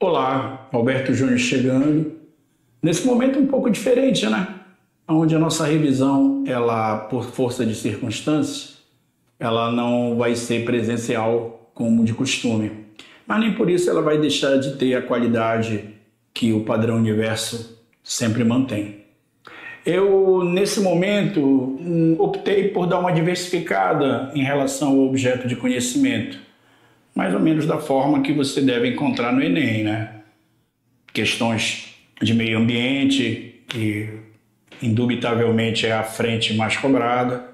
Olá, Alberto Júnior chegando. Nesse momento um pouco diferente, né? Onde a nossa revisão, ela, por força de circunstâncias, ela não vai ser presencial como de costume. Mas nem por isso ela vai deixar de ter a qualidade que o padrão universo sempre mantém. Eu, nesse momento, optei por dar uma diversificada em relação ao objeto de conhecimento. Mais ou menos da forma que você deve encontrar no Enem, né? Questões de meio ambiente, que indubitavelmente é a frente mais cobrada.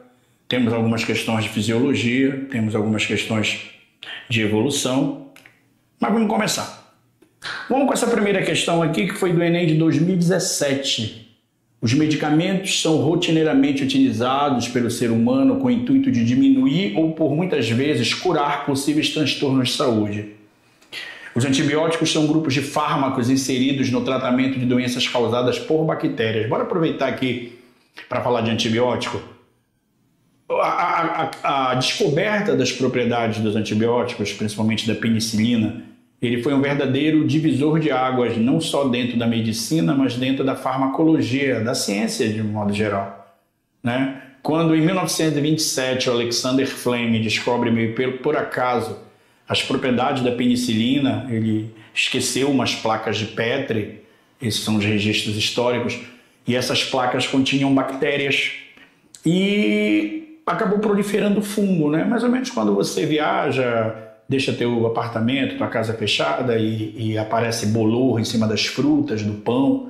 Temos algumas questões de fisiologia, temos algumas questões de evolução. Mas vamos começar. Vamos com essa primeira questão aqui, que foi do Enem de 2017. Os medicamentos são rotineiramente utilizados pelo ser humano com o intuito de diminuir ou, por muitas vezes, curar possíveis transtornos de saúde. Os antibióticos são grupos de fármacos inseridos no tratamento de doenças causadas por bactérias. Bora aproveitar aqui para falar de antibiótico. A descoberta das propriedades dos antibióticos, principalmente da penicilina, ele foi um verdadeiro divisor de águas, não só dentro da medicina, mas dentro da farmacologia, da ciência de um modo geral, né? Quando em 1927 o Alexander Fleming descobre meio por acaso as propriedades da penicilina, ele esqueceu umas placas de Petri, esses são os registros históricos, e essas placas continham bactérias e acabou proliferando fungo, né? Mais ou menos quando você viaja, deixa teu apartamento, tua casa fechada e aparece bolor em cima das frutas, do pão.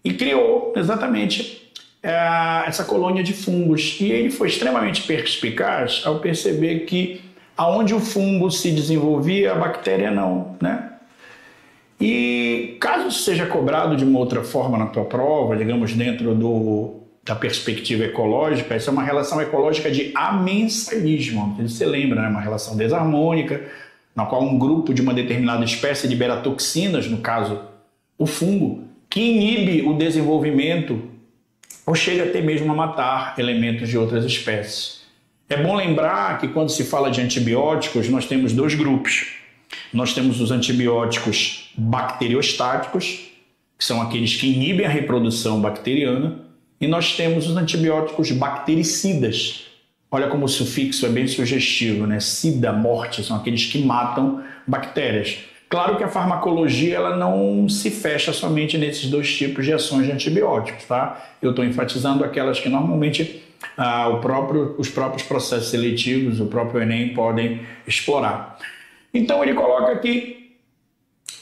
E criou exatamente essa colônia de fungos. E ele foi extremamente perspicaz ao perceber que aonde o fungo se desenvolvia, a bactéria não, né? E caso seja cobrado de uma outra forma na tua prova, digamos dentro da perspectiva ecológica, essa é uma relação ecológica de amensalismo. Você lembra, né? Uma relação desarmônica, na qual um grupo de uma determinada espécie libera toxinas, no caso o fungo, que inibe o desenvolvimento ou chega até mesmo a matar elementos de outras espécies. É bom lembrar que quando se fala de antibióticos, nós temos dois grupos. Nós temos os antibióticos bacteriostáticos, que são aqueles que inibem a reprodução bacteriana, e nós temos os antibióticos bactericidas. Olha como o sufixo é bem sugestivo, né? Sida, morte, são aqueles que matam bactérias. Claro que a farmacologia ela não se fecha somente nesses dois tipos de ações de antibióticos, tá? Eu estou enfatizando aquelas que normalmente os próprios processos seletivos, o próprio Enem podem explorar. Então ele coloca aqui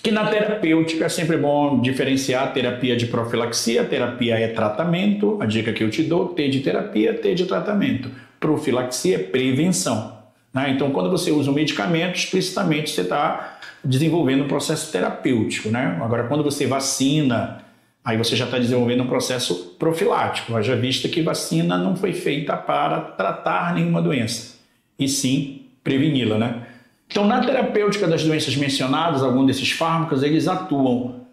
que na terapêutica é sempre bom diferenciar a terapia de profilaxia. A terapia é tratamento, a dica que eu te dou, T de terapia, T de tratamento. Profilaxia é prevenção, né? Então, quando você usa um medicamento, explicitamente você está desenvolvendo um processo terapêutico, né? Agora, quando você vacina, aí você já está desenvolvendo um processo profilático. Haja vista que vacina não foi feita para tratar nenhuma doença, e sim preveni-la, né? Então, na terapêutica das doenças mencionadas, alguns desses fármacos, eles atuam.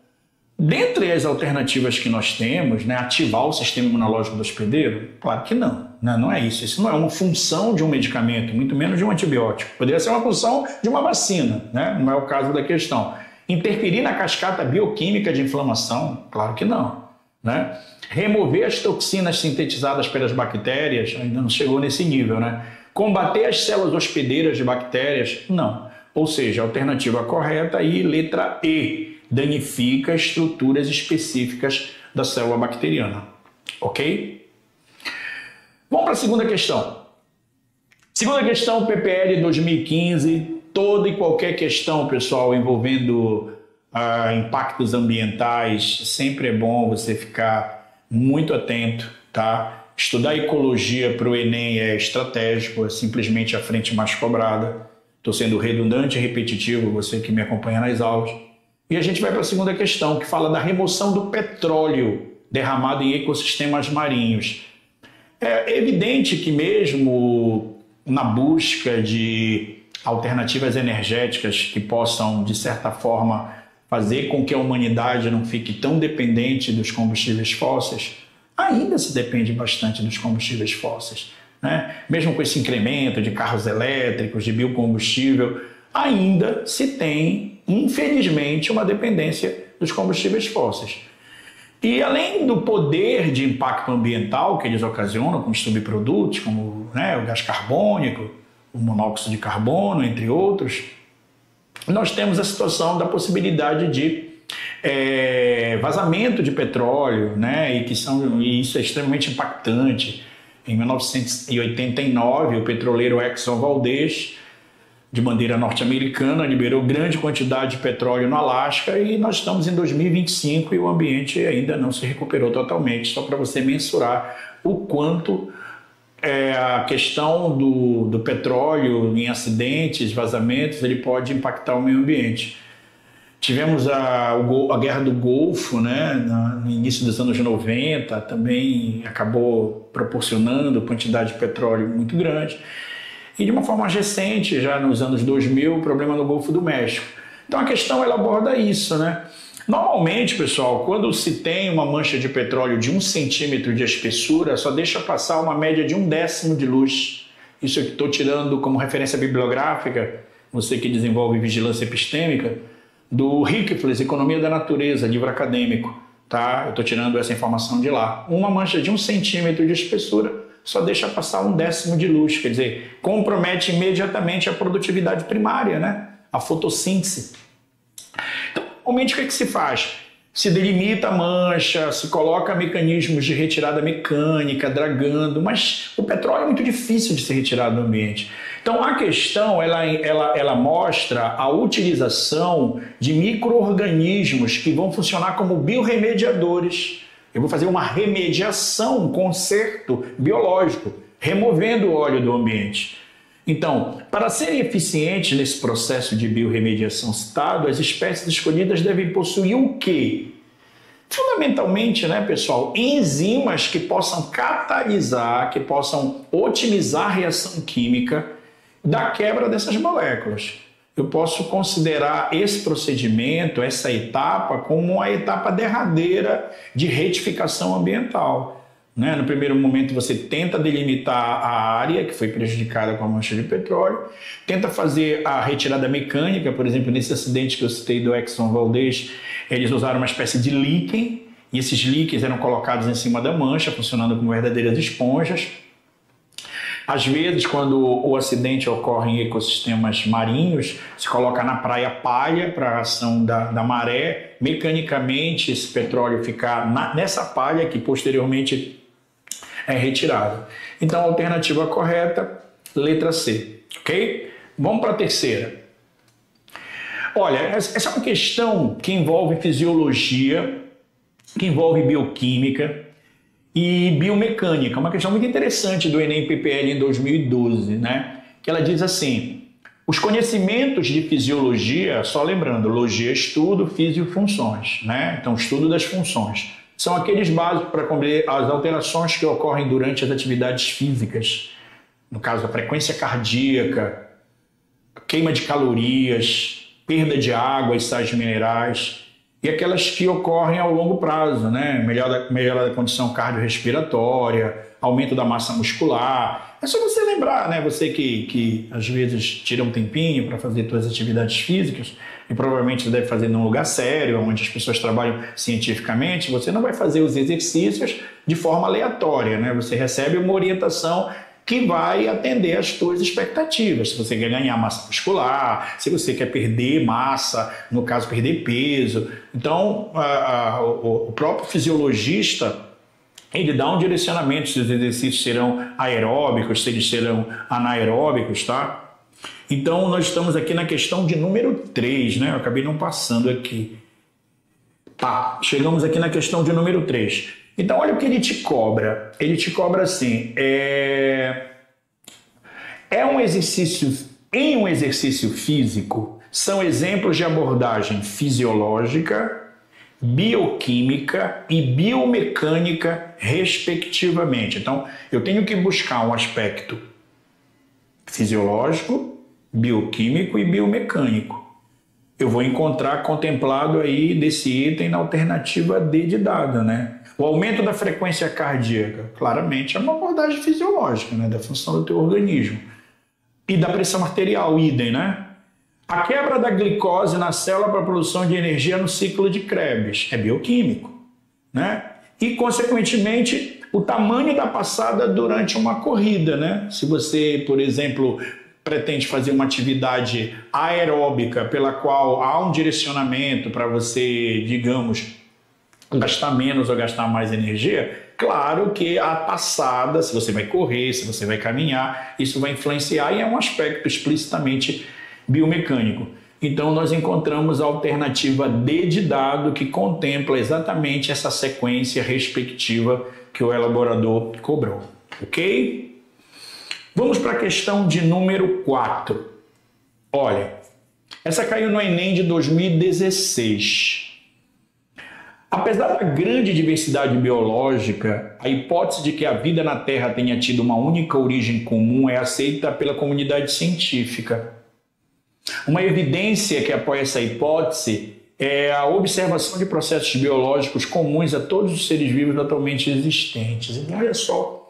Dentre as alternativas que nós temos, né, ativar o sistema imunológico do hospedeiro? Claro que não, né? Não é isso. Isso não é uma função de um medicamento, muito menos de um antibiótico. Poderia ser uma função de uma vacina, né? Não é o caso da questão. Interferir na cascata bioquímica de inflamação? Claro que não, né? Remover as toxinas sintetizadas pelas bactérias? Ainda não chegou nesse nível, né? Combater as células hospedeiras de bactérias? Não. Ou seja, a alternativa correta aí, letra E, danifica estruturas específicas da célula bacteriana. Ok? Vamos para a segunda questão. Segunda questão, PPL 2015. Toda e qualquer questão, pessoal, envolvendo impactos ambientais, sempre é bom você ficar muito atento, tá? Estudar ecologia para o Enem é estratégico, é simplesmente a frente mais cobrada. Estou sendo redundante e repetitivo, você que me acompanha nas aulas. E a gente vai para a segunda questão, que fala da remoção do petróleo derramado em ecossistemas marinhos. É evidente que mesmo na busca de alternativas energéticas que possam, de certa forma, fazer com que a humanidade não fique tão dependente dos combustíveis fósseis, ainda se depende bastante dos combustíveis fósseis, né? Mesmo com esse incremento de carros elétricos, de biocombustível, ainda se tem infelizmente, uma dependência dos combustíveis fósseis. E além do poder de impacto ambiental que eles ocasionam com os subprodutos, como o gás carbônico, o monóxido de carbono, entre outros, nós temos a situação da possibilidade de vazamento de petróleo, e isso é extremamente impactante. Em 1989, o petroleiro Exxon Valdez, de bandeira norte-americana, liberou grande quantidade de petróleo no Alasca e nós estamos em 2025 e o ambiente ainda não se recuperou totalmente, só para você mensurar o quanto a questão do petróleo em acidentes, vazamentos, ele pode impactar o meio ambiente. Tivemos a Guerra do Golfo, no início dos anos 90, também acabou proporcionando quantidade de petróleo muito grande. E de uma forma mais recente, já nos anos 2000, o problema no Golfo do México. Então a questão ela aborda isso, Normalmente, pessoal, quando se tem uma mancha de petróleo de 1 centímetro de espessura, só deixa passar uma média de 1/10 de luz. Isso eu estou tirando como referência bibliográfica, você que desenvolve vigilância epistêmica, do Ricklefs, Economia da Natureza, livro acadêmico. Eu estou tirando essa informação de lá. Uma mancha de 1 centímetro de espessura só deixa passar 1/10 de luz, quer dizer, compromete imediatamente a produtividade primária, a fotossíntese. Então, normalmente o que se faz? Se delimita a mancha, se coloca mecanismos de retirada mecânica, dragando, mas o petróleo é muito difícil de ser retirado do ambiente. Então a questão ela mostra a utilização de micro-organismos que vão funcionar como biorremediadores. Eu vou fazer uma remediação, um conserto biológico, removendo o óleo do ambiente. Então, para serem eficientes nesse processo de biorremediação citado, as espécies escolhidas devem possuir o quê? Fundamentalmente, pessoal, enzimas que possam catalisar, que possam otimizar a reação química da quebra dessas moléculas. Eu posso considerar esse procedimento, essa etapa, como uma etapa derradeira de retificação ambiental. No primeiro momento você tenta delimitar a área que foi prejudicada com a mancha de petróleo, tenta fazer a retirada mecânica, por exemplo, nesse acidente que eu citei do Exxon Valdez, eles usaram uma espécie de líquen, e esses líquens eram colocados em cima da mancha, funcionando como verdadeiras esponjas. Às vezes, quando o acidente ocorre em ecossistemas marinhos, se coloca na praia palha para a ação da maré, mecanicamente esse petróleo fica nessa palha que posteriormente é retirado. Então, a alternativa correta, letra C, ok? Vamos para a terceira. Olha, essa é uma questão que envolve fisiologia, que envolve bioquímica e biomecânica. Uma questão muito interessante do Enem PPL em 2012, que ela diz assim: os conhecimentos de fisiologia, só lembrando, logia, estudo, físio, funções, Então, estudo das funções. São aqueles básicos para compreender as alterações que ocorrem durante as atividades físicas. No caso, a frequência cardíaca, queima de calorias, perda de água e sais minerais, e aquelas que ocorrem ao longo prazo, melhora da condição cardiorrespiratória, aumento da massa muscular. É só você lembrar, você que às vezes tira um tempinho para fazer suas atividades físicas, e provavelmente você deve fazer num lugar sério, onde as pessoas trabalham cientificamente, você não vai fazer os exercícios de forma aleatória, Você recebe uma orientação que vai atender às suas expectativas. Se você quer ganhar massa muscular, se você quer perder massa, no caso perder peso. Então, o próprio fisiologista, ele dá um direcionamento se os exercícios serão aeróbicos, se eles serão anaeróbicos, Então, nós estamos aqui na questão de número 3, Eu acabei não passando aqui. Chegamos aqui na questão de número 3. Então, olha o que ele te cobra. Ele te cobra assim, em um exercício físico, são exemplos de abordagem fisiológica, bioquímica e biomecânica, respectivamente. Então, eu tenho que buscar um aspecto fisiológico, bioquímico e biomecânico. Eu vou encontrar contemplado aí desse item na alternativa D de dada, O aumento da frequência cardíaca, claramente, é uma abordagem fisiológica, da função do teu organismo. E da pressão arterial, idem, A quebra da glicose na célula para a produção de energia no ciclo de Krebs é bioquímico, né? E, consequentemente, o tamanho da passada durante uma corrida, né? Se você, por exemplo, pretende fazer uma atividade aeróbica pela qual há um direcionamento para você, digamos, gastar menos ou gastar mais energia, claro que a passada, se você vai correr, se você vai caminhar, isso vai influenciar e é um aspecto explicitamente biomecânico. Então nós encontramos a alternativa D de dado que contempla exatamente essa sequência respectiva que o elaborador cobrou, ok? Vamos para a questão de número 4. Olha, essa caiu no Enem de 2016. Apesar da grande diversidade biológica, a hipótese de que a vida na Terra tenha tido uma única origem comum é aceita pela comunidade científica. Uma evidência que apoia essa hipótese é a observação de processos biológicos comuns a todos os seres vivos atualmente existentes. Então, olha só,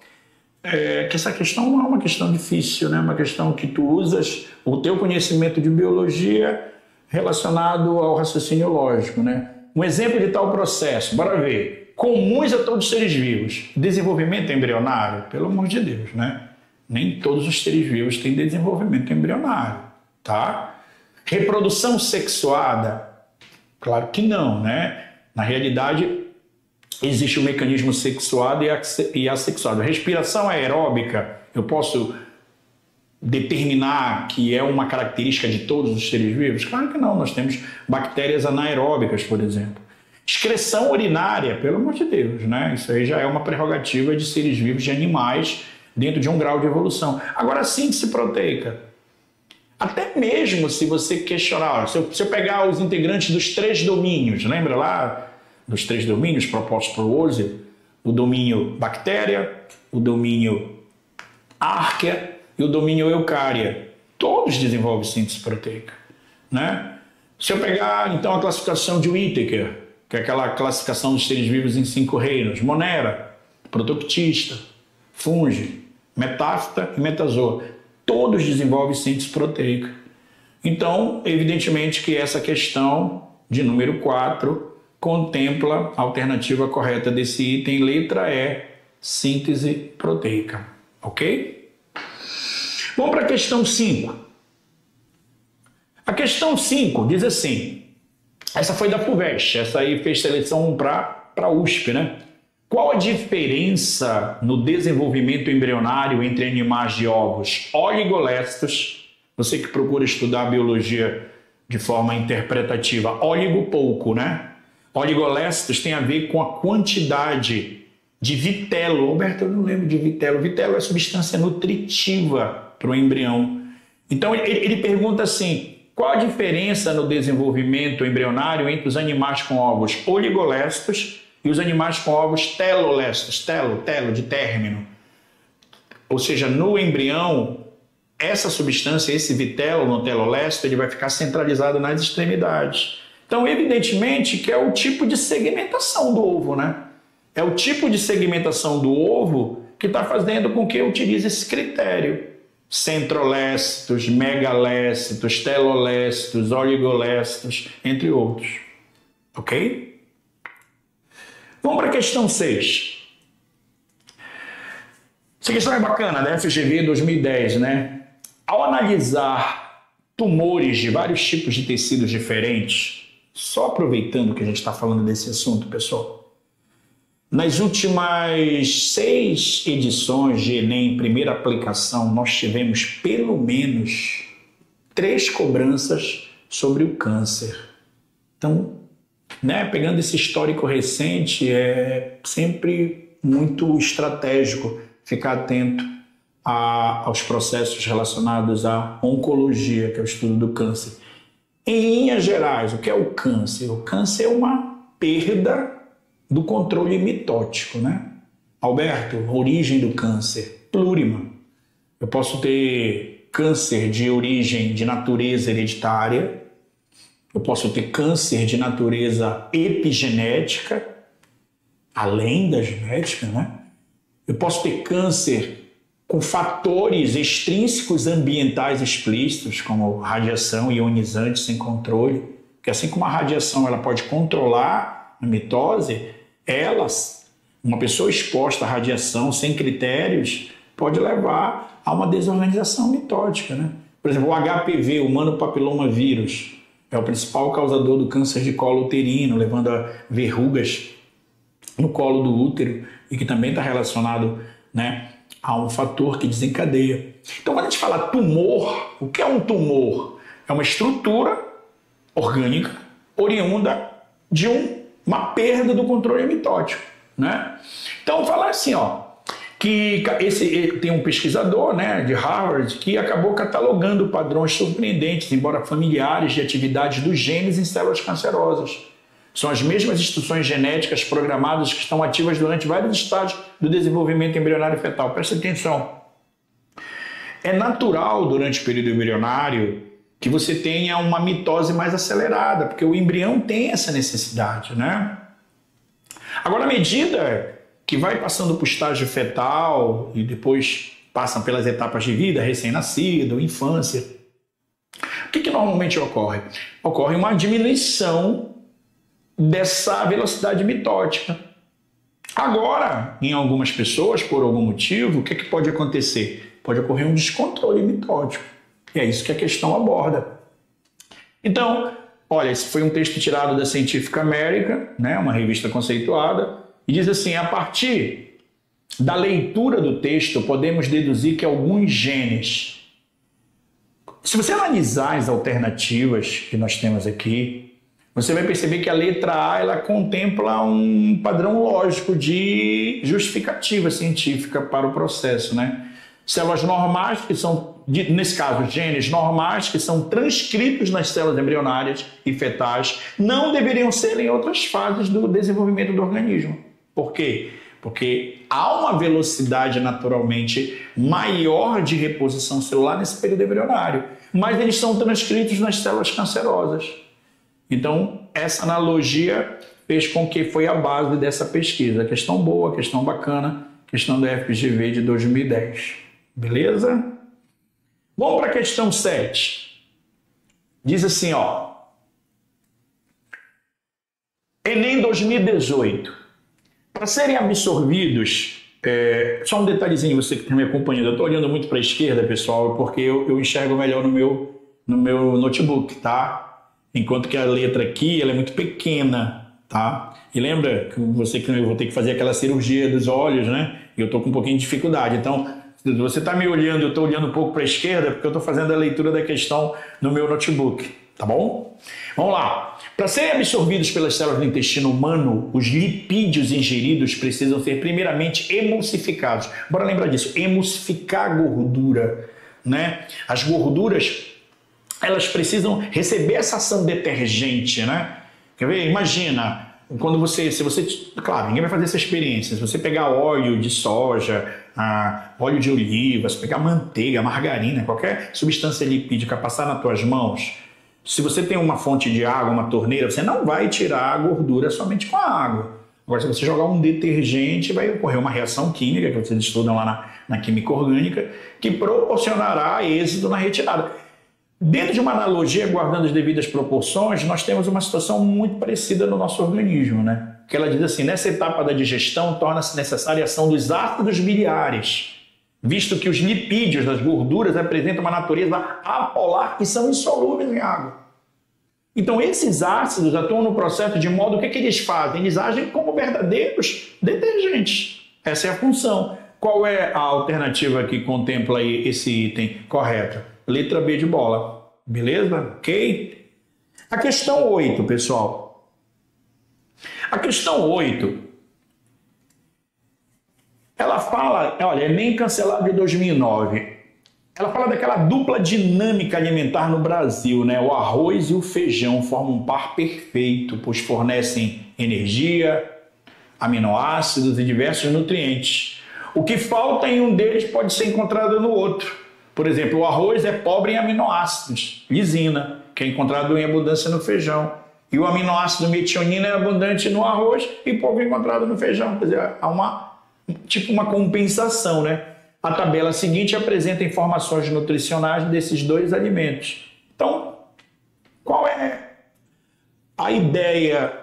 que essa questão não é uma questão difícil, né? Uma questão que tu usas o teu conhecimento de biologia relacionado ao raciocínio lógico, né? Um exemplo de tal processo, bora ver. Comuns a todos os seres vivos. Desenvolvimento embrionário, pelo amor de Deus, né? Nem todos os seres vivos têm desenvolvimento embrionário, tá? Reprodução sexuada? Claro que não, né? Na realidade, existe o mecanismo sexuado e assexuado. Respiração aeróbica, eu posso determinar que é uma característica de todos os seres vivos? Claro que não, nós temos bactérias anaeróbicas, por exemplo. Excreção urinária, pelo amor de Deus, né? Isso aí já é uma prerrogativa de seres vivos, de animais, dentro de um grau de evolução. Agora, síntese proteica. Até mesmo se você questionar, se eu pegar os integrantes dos 3 domínios, lembra lá dos 3 domínios propostos por Woolsey? O domínio bactéria, o domínio árquea e o domínio eucária. Todos desenvolvem síntese proteica, né? Se eu pegar, então, a classificação de Whittaker, que é aquela classificação dos seres vivos em 5 reinos, Monera, Protoctista, Fungi, Metáfita e Metazoa, todos desenvolvem síntese proteica. Então, evidentemente que essa questão de número 4 contempla a alternativa correta desse item, letra E, síntese proteica, ok? Vamos para a questão 5. A questão 5 diz assim, essa foi da FUVEST, essa aí fez seleção para a USP, né? Qual a diferença no desenvolvimento embrionário entre animais de ovos oligolestos, você que procura estudar a biologia de forma interpretativa, oligo pouco, né? Oligolestos tem a ver com a quantidade de vitelo. Roberto, eu não lembro de vitelo. Vitelo é substância nutritiva para o embrião. Então ele pergunta assim, qual a diferença no desenvolvimento embrionário entre os animais com ovos oligolestos e os animais com ovos telolestos, telo de término? Ou seja, no embrião, essa substância, esse vitelo no telolesto, ele vai ficar centralizado nas extremidades. Então, evidentemente que é o tipo de segmentação do ovo, né? É o tipo de segmentação do ovo que está fazendo com que eu utilize esse critério. Centrolestos, megalestos, telolestos, oligolestos, entre outros. Ok? Vamos para a questão 6. Essa questão é bacana, da FGV 2010, né? Ao analisar tumores de vários tipos de tecidos diferentes, só aproveitando que a gente está falando desse assunto, pessoal, nas últimas 6 edições de Enem, primeira aplicação, nós tivemos pelo menos 3 cobranças sobre o câncer. Então, né, pegando esse histórico recente, é sempre muito estratégico ficar atento aos processos relacionados à oncologia, que é o estudo do câncer. Em linhas gerais, o que é o câncer? O câncer é uma perda do controle mitótico, né? Alberto, origem do câncer, plurima. Eu posso ter câncer de origem de natureza hereditária, eu posso ter câncer de natureza epigenética, além da genética, né? Eu posso ter câncer com fatores extrínsecos ambientais explícitos, como radiação ionizante sem controle, que assim como a radiação ela pode controlar a mitose, uma pessoa exposta à radiação sem critérios pode levar a uma desorganização mitótica, né? Por exemplo, o HPV, o humano papiloma vírus, é o principal causador do câncer de colo uterino, levando a verrugas no colo do útero e que também está relacionado, né, a um fator que desencadeia. Então, quando a gente fala tumor, o que é um tumor? É uma estrutura orgânica oriunda de uma perda do controle mitótico, né? Então, falar assim, que tem um pesquisador, né, de Harvard que acabou catalogando padrões surpreendentes, embora familiares, de atividades dos genes em células cancerosas. São as mesmas instruções genéticas programadas que estão ativas durante vários estágios do desenvolvimento embrionário fetal. Presta atenção. É natural, durante o período embrionário, que você tenha uma mitose mais acelerada, porque o embrião tem essa necessidade, né? Agora, à medida que vai passando para o estágio fetal e depois passam pelas etapas de vida, recém-nascido, infância, o que normalmente ocorre? Ocorre uma diminuição dessa velocidade mitótica. Agora, em algumas pessoas, por algum motivo, o que pode acontecer? Pode ocorrer um descontrole mitótico. E é isso que a questão aborda. Então, olha, esse foi um texto tirado da Scientific American, né, uma revista conceituada, e diz assim: a partir da leitura do texto, podemos deduzir que alguns genes... Se você analisar as alternativas que nós temos aqui, você vai perceber que a letra A ela contempla um padrão lógico de justificativa científica para o processo, né? Células normais, que são, nesse caso, genes normais, que são transcritos nas células embrionárias e fetais, não deveriam ser em outras fases do desenvolvimento do organismo. Por quê? Porque há uma velocidade naturalmente maior de reposição celular nesse período embrionário, mas eles são transcritos nas células cancerosas. Então, essa analogia fez com que foi a base dessa pesquisa. Questão boa, questão bacana, questão da FGV de 2010. Beleza? Vamos para a questão 7. Diz assim, Enem 2018. Para serem absorvidos, só um detalhezinho, você que está me acompanhando, eu estou olhando muito para a esquerda, pessoal, porque eu enxergo melhor no meu notebook, tá? Enquanto que a letra aqui ela é muito pequena, tá? E lembra que eu vou ter que fazer aquela cirurgia dos olhos, né? E eu estou com um pouquinho de dificuldade. Então, se você está me olhando, eu estou olhando um pouco para a esquerda, porque eu estou fazendo a leitura da questão no meu notebook, tá bom? Vamos lá. Para serem absorvidos pelas células do intestino humano, os lipídios ingeridos precisam ser primeiramente emulsificados. Bora lembrar disso, emulsificar a gordura, né? As gorduras, elas precisam receber essa ação detergente, né? Quer ver? Imagina, claro, ninguém vai fazer essa experiência. Se você pegar óleo de soja, óleo de oliva, se pegar manteiga, margarina, qualquer substância lipídica, passar nas tuas mãos, se você tem uma fonte de água, uma torneira, você não vai tirar a gordura somente com a água. Agora, se você jogar um detergente, vai ocorrer uma reação química, que vocês estudam lá na química orgânica, que proporcionará êxito na retirada. Dentro de uma analogia, guardando as devidas proporções, nós temos uma situação muito parecida no nosso organismo, né? Que ela diz assim: nessa etapa da digestão, torna-se necessária a ação dos ácidos biliares, visto que os lipídios das gorduras apresentam uma natureza apolar e são insolúveis em água. Então, esses ácidos atuam no processo de modo, o que eles fazem? Eles agem como verdadeiros detergentes. Essa é a função. Qual é a alternativa que contempla aí esse item correto? Letra B de bola. Beleza? Ok? A questão 8, pessoal. A questão 8, ela fala, olha, Enem cancelado de 2009. Ela fala daquela dupla dinâmica alimentar no Brasil, né? O arroz e o feijão formam um par perfeito, pois fornecem energia, aminoácidos e diversos nutrientes. O que falta em um deles pode ser encontrado no outro. Por exemplo, o arroz é pobre em aminoácidos, lisina, que é encontrado em abundância no feijão. E o aminoácido metionina é abundante no arroz e pouco encontrado no feijão. Quer dizer, há uma compensação, né? A tabela seguinte apresenta informações nutricionais desses dois alimentos. Então, qual é a ideia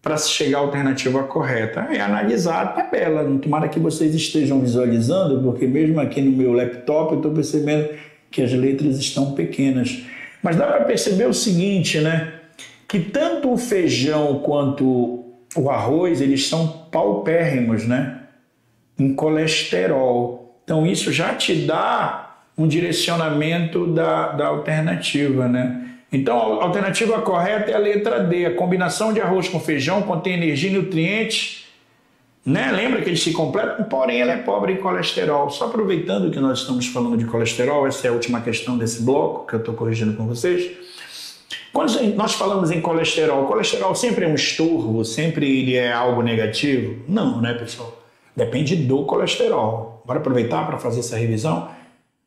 para se chegar à alternativa correta? É analisar a tabela. Tomara que vocês estejam visualizando, porque mesmo aqui no meu laptop eu estou percebendo que as letras estão pequenas. Mas dá para perceber o seguinte, né? Que tanto o feijão quanto o arroz, eles são paupérrimos, né? Em colesterol. Então isso já te dá um direcionamento da alternativa, né? Então a alternativa correta é a letra D. A combinação de arroz com feijão contém energia e nutrientes, né? Lembra que eles se completam, porém ela é pobre em colesterol. Só aproveitando que nós estamos falando de colesterol, essa é a última questão desse bloco que eu estou corrigindo com vocês. Quando nós falamos em colesterol, o colesterol sempre é um estorvo, sempre ele é algo negativo? Não, né, pessoal? Depende do colesterol. Bora aproveitar para fazer essa revisão?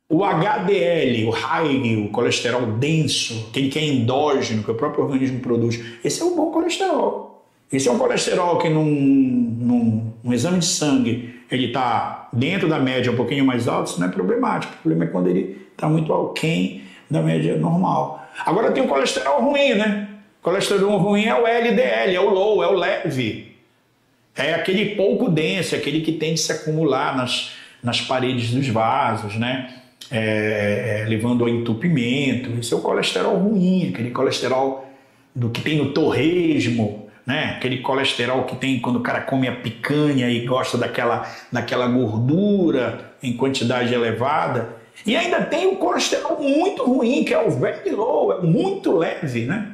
O HDL, o high, o colesterol denso, aquele que é endógeno, que o próprio organismo produz, esse é um bom colesterol. Esse é um colesterol que num exame de sangue ele está dentro da média, um pouquinho mais alto, isso não é problemático. O problema é quando ele está muito aquém da média normal. Agora tem o colesterol ruim, né? O colesterol ruim é o LDL, é o low, é o leve. É aquele pouco denso, aquele que tende a se acumular nas paredes dos vasos, né? Levando ao entupimento. Esse é o colesterol ruim, aquele colesterol do que tem no torresmo, né? Aquele colesterol que tem quando o cara come a picanha e gosta daquela gordura em quantidade elevada. E ainda tem o colesterol muito ruim, que é o very low, é muito leve, né?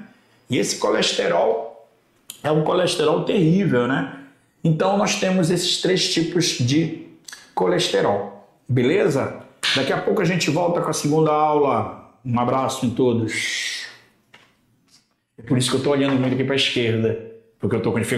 E esse colesterol é um colesterol terrível, né? Então nós temos esses três tipos de colesterol, beleza? Daqui a pouco a gente volta com a segunda aula. Um abraço em todos. É por isso que eu estou olhando muito aqui para a esquerda, porque eu estou com dificuldade.